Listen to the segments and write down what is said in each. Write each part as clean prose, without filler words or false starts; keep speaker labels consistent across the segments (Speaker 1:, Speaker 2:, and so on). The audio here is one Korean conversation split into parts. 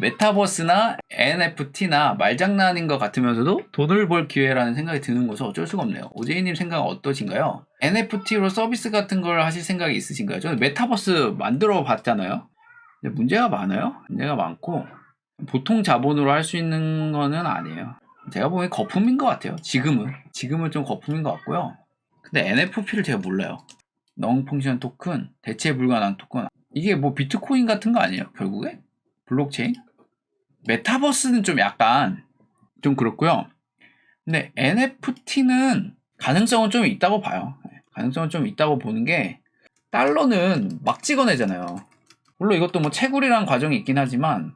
Speaker 1: 메타버스나 NFT나 말장난인 것 같으면서도 돈을 벌 기회라는 생각이 드는 것은 어쩔 수가 없네요. 오제이님 생각은 어떠신가요? NFT로 서비스 같은 걸 하실 생각이 있으신가요? 저는 메타버스 만들어 봤잖아요. 근데 문제가 많아요. 문제가 많고 보통 자본으로 할 수 있는 거는 아니에요. 제가 보기엔 거품인 것 같아요. 지금은 좀 거품인 것 같고요. 근데 NFP를 제가 몰라요. 넌펑션 토큰, 대체 불가능 토큰. 이게 뭐 비트코인 같은 거 아니에요? 결국에? 블록체인? 메타버스는 좀 약간 좀 그렇고요. 근데 NFT는 가능성은 좀 있다고 봐요. 가능성은 좀 있다고 보는 게 달러는 막 찍어내잖아요. 물론 이것도 뭐 채굴이라는 과정이 있긴 하지만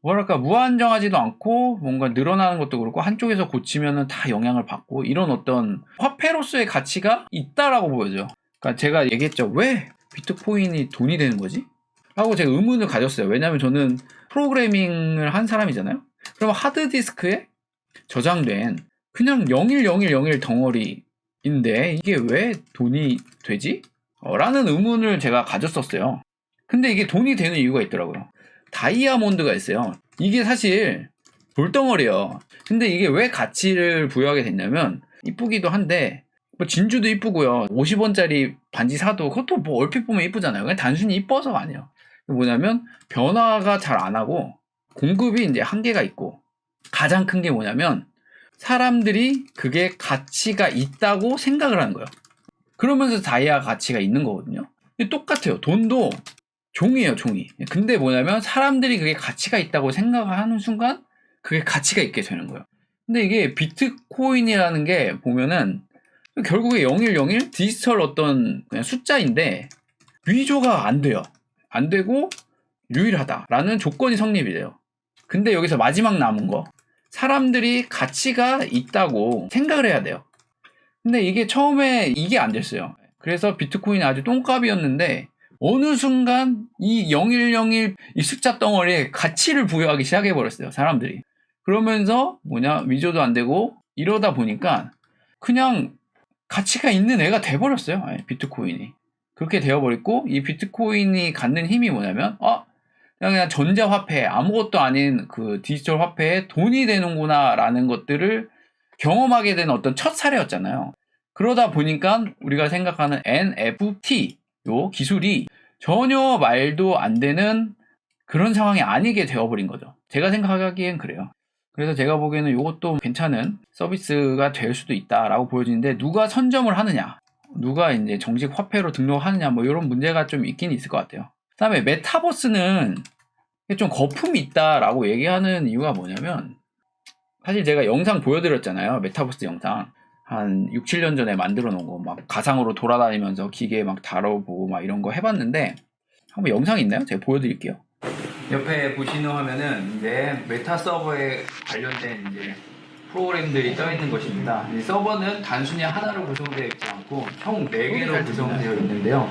Speaker 1: 뭐랄까 무한정하지도 않고 뭔가 늘어나는 것도 그렇고 한쪽에서 고치면은 다 영향을 받고 이런 어떤 화폐로서의 가치가 있다라고 보여져요. 그러니까 제가 얘기했죠. 왜 비트코인이 돈이 되는 거지? 라고 제가 의문을 가졌어요. 왜냐하면 저는 프로그래밍을 한 사람이잖아요. 그러면 하드디스크에 저장된 그냥 010101 덩어리인데 이게 왜 돈이 되지? 라는 의문을 제가 가졌었어요. 근데 이게 돈이 되는 이유가 있더라고요. 다이아몬드가 있어요. 이게 사실 돌덩어리예요. 근데 이게 왜 가치를 부여하게 됐냐면 이쁘기도 한데 뭐 진주도 이쁘고요. 50원짜리 반지 사도 그것도 뭐 얼핏 보면 이쁘잖아요. 그냥 단순히 이뻐서가 아니에요. 뭐냐면 변화가 잘 안 하고 공급이 이제 한계가 있고 가장 큰 게 뭐냐면 사람들이 그게 가치가 있다고 생각을 하는 거예요. 그러면서 다이아 가치가 있는 거거든요. 똑같아요. 돈도 종이에요, 종이. 근데 뭐냐면 사람들이 그게 가치가 있다고 생각하는 순간 그게 가치가 있게 되는 거예요. 근데 이게 비트코인이라는 게 보면은 결국에 0101 디지털 어떤 그냥 숫자인데 위조가 안 돼요. 안 되고 유일하다라는 조건이 성립이 돼요. 근데 여기서 마지막 남은 거 사람들이 가치가 있다고 생각을 해야 돼요. 근데 이게 처음에 이게 안 됐어요. 그래서 비트코인이 아주 똥값이었는데 어느 순간 이 0101 이 숫자 덩어리에 가치를 부여하기 시작해버렸어요. 사람들이. 그러면서 위조도 안 되고 이러다 보니까 그냥 가치가 있는 애가 돼버렸어요. 비트코인이. 그렇게 되어버렸고 이 비트코인이 갖는 힘이 뭐냐면 그냥 전자화폐 아무것도 아닌 그 디지털 화폐에 돈이 되는구나 라는 것들을 경험하게 된 어떤 첫 사례였잖아요. 그러다 보니까 우리가 생각하는 NFT 요 기술이 전혀 말도 안 되는 그런 상황이 아니게 되어버린 거죠. 제가 생각하기엔 그래요. 그래서 제가 보기에는 이것도 괜찮은 서비스가 될 수도 있다라고 보여지는데 누가 선점을 하느냐, 누가 이제 정식 화폐로 등록하느냐 뭐 이런 문제가 좀 있긴 있을 것 같아요. 그다음에 메타버스는 좀 거품이 있다라고 얘기하는 이유가 뭐냐면 사실 제가 영상 보여드렸잖아요. 메타버스 영상. 한 6, 7년 전에 만들어 놓은 거 막 가상으로 돌아다니면서 기계 막 다뤄보고 막 이런 거 해봤는데 한번 영상 있나요? 제가 보여드릴게요. 옆에 보시는 화면은 이제 메타 서버에 관련된 이제 프로그램들이 떠 있는 것입니다. 이 서버는 단순히 하나로 구성되어 있지 않고 총 4개로 구성되어 있는데요.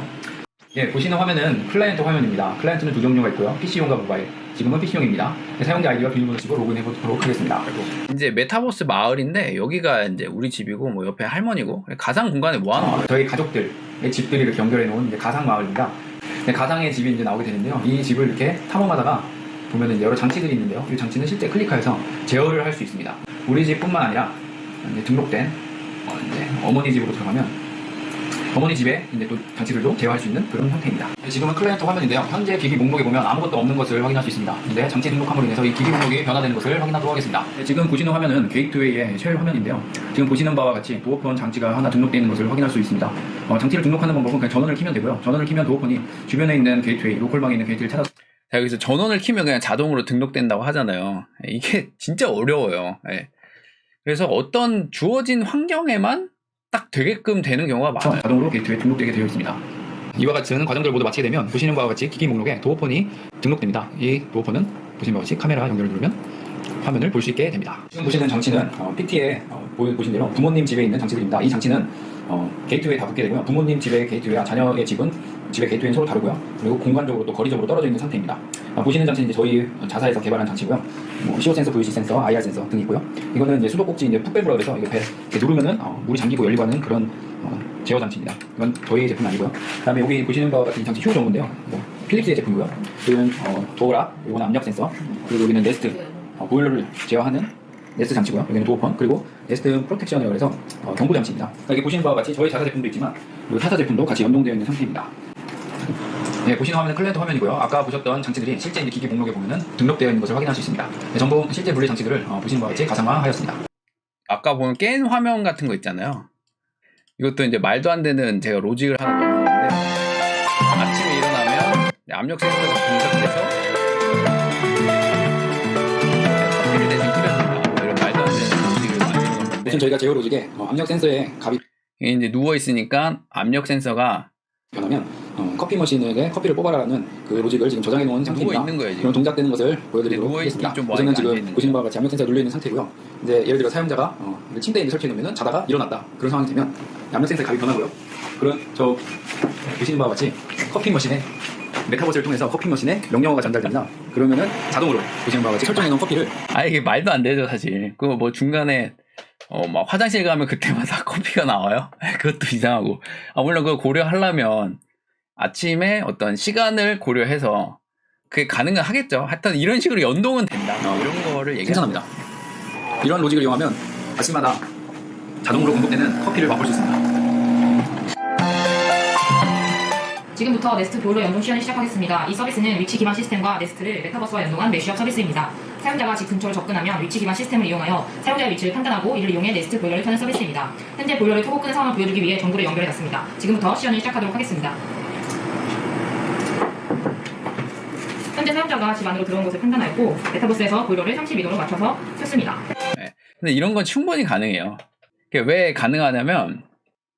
Speaker 1: 예, 보시는 화면은 클라이언트 화면입니다. 클라이언트는 두 종류가 있고요. PC용과 모바일. 지금은 PC용입니다. 사용자 아이디와 비밀번호 치고 로그인 해보도록 하겠습니다. 이제 메타버스 마을인데 여기가 이제 우리 집이고 뭐 옆에 할머니고 가상 공간에 모아놓은 저희 가족들의 집들이 이렇게 연결해 놓은 이제 가상 마을입니다. 가상의 집이 이제 나오게 되는데요. 이 집을 이렇게 탐험하다가 보면은 여러 장치들이 있는데요. 이 장치는 실제 클릭해서 제어를 할 수 있습니다. 우리 집뿐만 아니라 이제 등록된 이제 어머니 집으로 들어가면 어머니 집에 이제 또 장치들도 제어할 수 있는 그런 형태입니다. 지금은 클라이언트 화면인데요. 현재 기기 목록에 보면 아무것도 없는 것을 확인할 수 있습니다. 근데 장치 등록함으로 인해서 이 기기 목록이 변화되는 것을 확인하도록 하겠습니다. 지금 보시는 화면은 게이트웨이의 쉘 화면인데요. 지금 보시는 바와 같이 도어폰 장치가 하나 등록되어 있는 것을 확인할 수 있습니다. 장치를 등록하는 방법은 그냥 전원을 키면 되고요. 전원을 키면 도어폰이 주변에 있는 게이트웨이, 로컬방에 있는 게이트를 찾아서 자, 여기서 전원을 키면 그냥 자동으로 등록된다고 하잖아요. 이게 진짜 어려워요. 그래서 어떤 주어진 환경에만 딱 되게끔 되는 경우가 많아요. 자동으로 게이트에 등록되게 되어 있습니다. 이와 같은 과정들을 모두 마치게 되면 보시는 바와 같이 기기 목록에 도어폰이 등록됩니다. 이 도어폰은 보시는 바와 같이 카메라 연결을 누르면 화면을 볼 수 있게 됩니다. 지금 보시는 장치는 PT에 보신 대로 부모님 집에 있는 장치들입니다. 이 장치는 게이트웨이에 다 붙게 되고요. 부모님 집의 게이트웨이와 자녀의 집은 집의 게이트웨이는 서로 다르고요. 그리고 공간적으로 또 거리적으로 떨어져 있는 상태입니다. 보시는 장치는 이제 저희 자사에서 개발한 장치고요. CO 센서, VC 센서, IR 센서 등이 있고요. 이거는 이제 수도꼭지 이제 풋뱀이라고 해서 이거 배 이렇게 누르면은 물이 잠기고 열리고 하는 그런 제어 장치입니다. 이건 저희 제품은 아니고요. 그다음에 여기 보시는 바와 같은 장치 휴 정보인데요.
Speaker 2: 필립스의 제품이고요. 여기는 도어락, 이거는 압력 센서, 그리고 여기는 네스트, 보일러를 제어하는 네스트 장치고요. 여기는 도어펀, 그리고 네스트 프로텍션이라고 해서 경보 장치입니다. 그러니까 여기 보시는 바와 같이 저희 자사 제품도 있지만 그리고 타사 제품도 같이 연동되어 있는 상태입니다. 네, 보시는 화면은 클리언트 화면이고요. 아까 보셨던 장치들이 실제 이제 기기 목록에 보면은 등록되어 있는 것을 확인할 수 있습니다. 네, 전부 실제 분리 장치들을 보시는 바와 같이 가상화하였습니다.
Speaker 1: 아까 보면 게임 화면 같은 거 있잖아요. 이것도 이제 말도 안 되는 제가 로직을 하나 넣는 건데, 아침에 일어나면 압력 센서가 동작돼서 커피를 대신 끓여준다. 뭐 이런 말도 안 되는 로직을 만드는 건데,
Speaker 2: 지금 저희가 제어 로직에 압력 센서에 값이
Speaker 1: 이게 이제 누워 있으니까 압력 센서가
Speaker 2: 변하면 커피 머신에게 커피를 뽑아라라는 그 로직을 지금 저장해 놓은 상태입니다.
Speaker 1: 누워 있는 거예요, 지금.
Speaker 2: 그런 동작되는 것을 보여드리도록
Speaker 1: 누워 있기
Speaker 2: 하겠습니다.
Speaker 1: 좀
Speaker 2: 우선은
Speaker 1: 많이
Speaker 2: 지금
Speaker 1: 앉아있는
Speaker 2: 보시는 바와 같이 압력 센서가 눌려 있는 상태고요. 이제 예를 들어 사용자가 침대에 설치해 놓으면 자다가 일어났다 그런 상황이 되면 압력 센서의 값이 변하고요. 그런 저 보시는 바와 같이 커피 머신에 메타버스를 통해서 커피 머신에 명령어가 전달됩니다. 그러면은 자동으로 보시는 바와 같이 설정해 놓은 커피를
Speaker 1: 이게 말도 안 되죠, 사실. 그거 뭐 중간에 막 화장실 가면 그때마다 커피가 나와요? 그것도 이상하고. 물론 그거 고려하려면 아침에 어떤 시간을 고려해서 그게 가능은 하겠죠. 하여튼 이런 식으로 연동은 된다. 이런 거를 얘기합니다.
Speaker 2: 생산합니다. 이런 로직을 이용하면 아침마다 자동으로 공급되는 커피를 맛볼 수 있습니다.
Speaker 3: 지금부터 네스트 보일러 연동 시연을 시작하겠습니다. 이 서비스는 위치 기반 시스템과 네스트를 메타버스와 연동한 메쉬업 서비스입니다. 사용자가 집 근처로 접근하면 위치 기반 시스템을 이용하여 사용자의 위치를 판단하고 이를 이용해 네스트 보일러를 켜는 서비스입니다. 현재 보일러를 켜고 끄는 상황을 보여주기 위해 전구를 연결해놨습니다. 지금부터 시연을 시작하도록 하겠습니다. 현재 사용자가 집 안으로 들어온 것을 판단하였고 메타버스에서 보일러를 32도로 맞춰서 켰습니다.
Speaker 1: 네. 근데 이런 건 충분히 가능해요. 그게 왜 가능하냐면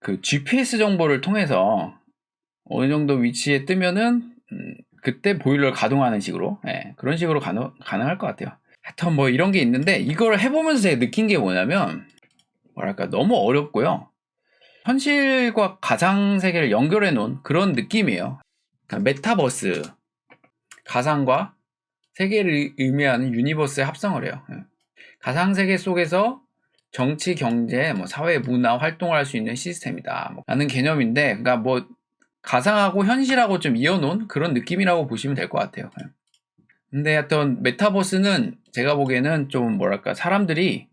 Speaker 1: 그 GPS 정보를 통해서 어느 정도 위치에 뜨면은 그때 보일러를 가동하는 식으로 그런 식으로 가능할 것 같아요. 하여튼 뭐 이런 게 있는데 이걸 해보면서 제가 느낀 게 뭐냐면 뭐랄까 너무 어렵고요. 현실과 가상세계를 연결해 놓은 그런 느낌이에요. 그러니까 메타버스, 가상과 세계를 의미하는 유니버스의 합성을 해요. 가상세계 속에서 정치, 경제, 뭐 사회, 문화 활동을 할 수 있는 시스템이다 라는 개념인데, 그러니까 뭐 가상하고 현실하고 좀 이어놓은 그런 느낌이라고 보시면 될 것 같아요. 근데 하여튼 메타버스는 제가 보기에는 좀 뭐랄까 사람들이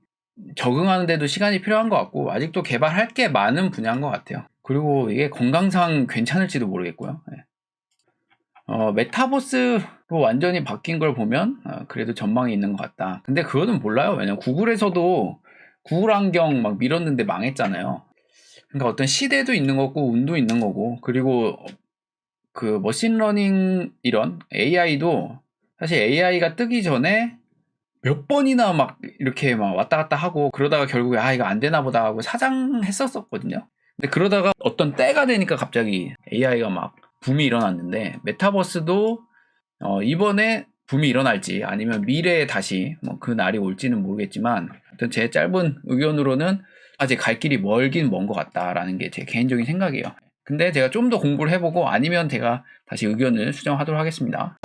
Speaker 1: 적응하는데도 시간이 필요한 것 같고 아직도 개발할 게 많은 분야인 것 같아요. 그리고 이게 건강상 괜찮을지도 모르겠고요. 메타버스로 완전히 바뀐 걸 보면 그래도 전망이 있는 것 같다. 근데 그거는 몰라요. 왜냐면 구글에서도 구글 안경 막 밀었는데 망했잖아요. 그러니까 어떤 시대도 있는 거고 운도 있는 거고, 그리고 그 머신러닝 이런 AI도 사실 AI가 뜨기 전에 몇 번이나 막 이렇게 막 왔다 갔다 하고 그러다가 결국에 이거 안 되나 보다 하고 사장했었거든요. 근데 그러다가 어떤 때가 되니까 갑자기 AI가 막 붐이 일어났는데, 메타버스도 이번에 붐이 일어날지 아니면 미래에 다시 뭐 그 날이 올지는 모르겠지만, 하여튼 제 짧은 의견으로는 아직 갈 길이 멀긴 먼 것 같다라는 게 제 개인적인 생각이에요. 근데 제가 좀 더 공부를 해보고 아니면 제가 다시 의견을 수정하도록 하겠습니다.